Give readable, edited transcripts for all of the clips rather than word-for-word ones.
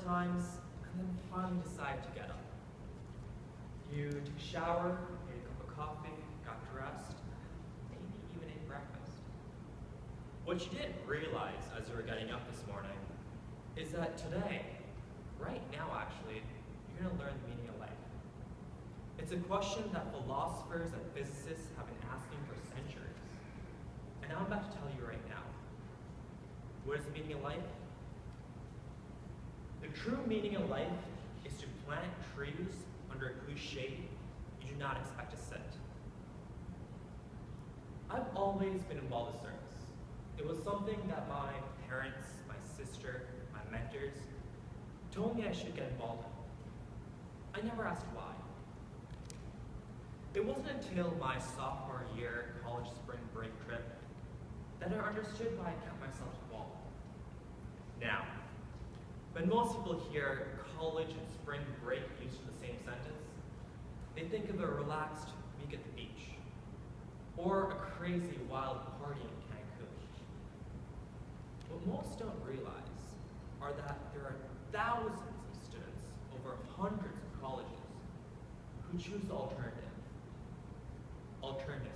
times, and then finally decide to get up. You took a shower, made a cup of coffee, got dressed, maybe even ate breakfast. What you didn't realize as you were getting up this morning is that today, right now actually, you're going to learn the meaning of life. It's a question that philosophers and physicists have been asking for centuries. And I'm about to tell you right now. What is the meaning of life? The true meaning of life is to plant trees under whose shade you do not expect to sit. I've always been involved with service. It was something that my parents, my sister, my mentors told me I should get involved in. I never asked why. It wasn't until my sophomore year college spring break trip that I understood why I kept myself involved. Now, when most people hear college and spring break used in the same sentence, they think of a relaxed week at the beach, or a crazy wild party in Cancun. What most don't realize are that there are thousands of students over hundreds of colleges who choose the alternative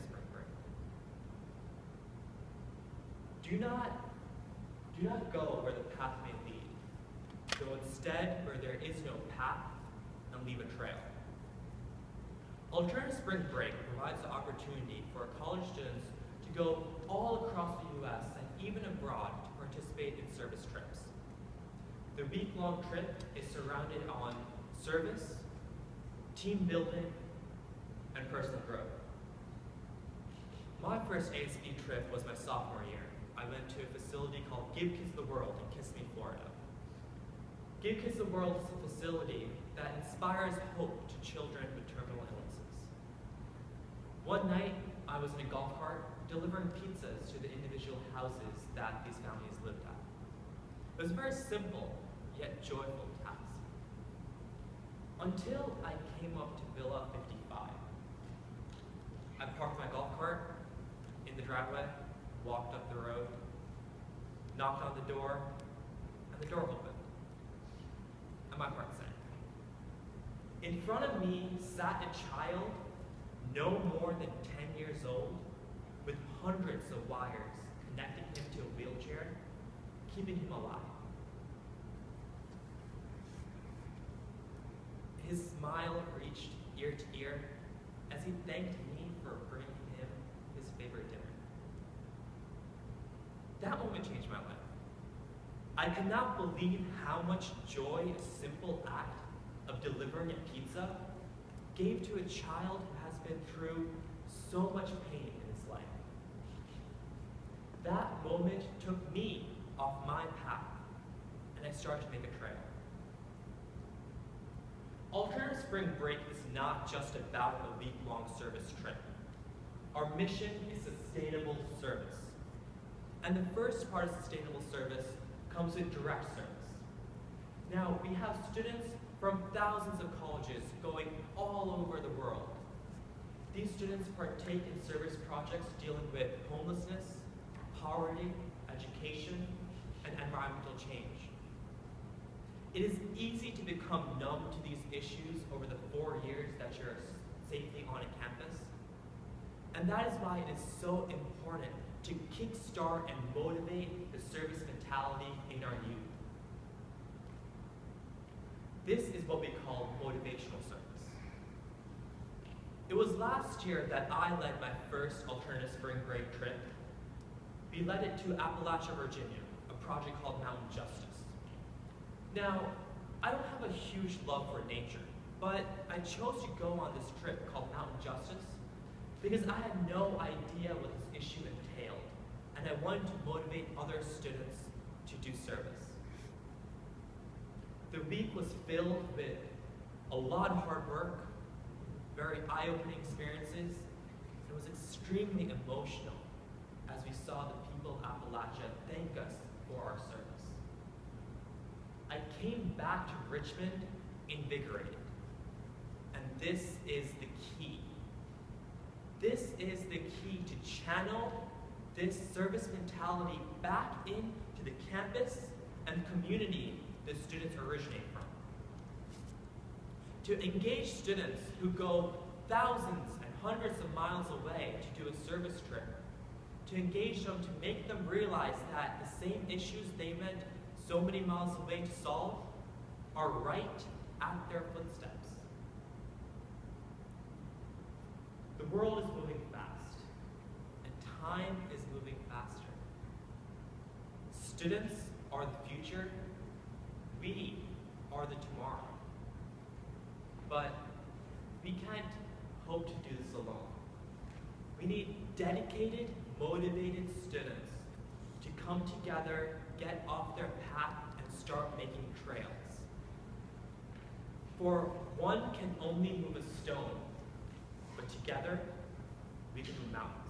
spring break. Do not go where the path may lead. Go instead where there is no path and leave a trail. Alternative spring break provides the opportunity for college students to go all across the U.S. and even abroad to participate in service trips. The week-long trip is surrounded on service, team building, and personal growth. My first ASB trip was my sophomore year. I went to a facility called Give Kids the World in Kissimmee, Florida. Give Kids the World is a facility that inspires hope to children with terminal illnesses. One night, I was in a golf cart delivering pizzas to the individual houses that these families lived at. It was a very simple, yet joyful task. Until I came up to Villa 55. I parked my golf cart in the driveway, walked up the road, knocked on the door, and the door opened. And my heart sank. In front of me sat a child no more than 10 years old with hundreds of wires connecting him to a wheelchair, keeping him alive. His smile reached ear to ear as he thanked me for bringing him his favorite dinner. That moment changed my life. I could not believe how much joy a simple act of delivering a pizza gave to a child who has been through so much pain in his life. That moment took me off my path, and I started to make a trail. Alternative Spring Break is not just about a week-long service trip. Our mission is sustainable service. And the first part of sustainable service comes with direct service. Now, we have students from thousands of colleges going all over the world. These students partake in service projects dealing with homelessness, poverty, education, and environmental change. It is easy to become numb to these issues over the 4 years that you're safely on a campus. And that is why it is so important to kickstart and motivate the service mentality in our youth. This is what we call motivational service. It was last year that I led my first alternative spring break trip. We led it to Appalachia, Virginia, a project called Mountain Justice. Now, I don't have a huge love for nature, but I chose to go on this trip called Mountain Justice because I had no idea what this issue entailed, and I wanted to motivate other students to do service. The week was filled with a lot of hard work, very eye-opening experiences. It was extremely emotional as we saw the people of Appalachia thank us for our service. I came back to Richmond invigorated, and this is the key. This is the key to channel this service mentality back into the campus and community the students originate from. To engage students who go thousands and hundreds of miles away to do a service trip, to engage them, to make them realize that the same issues they went so many miles away to solve are right at their footsteps. The world is moving fast, and time is moving faster. Students are the future. We are the tomorrow. But we can't hope to do this alone. We need dedicated, motivated students to come together, get off their path, and start making trails. For one can only move a stone, but together we can move mountains.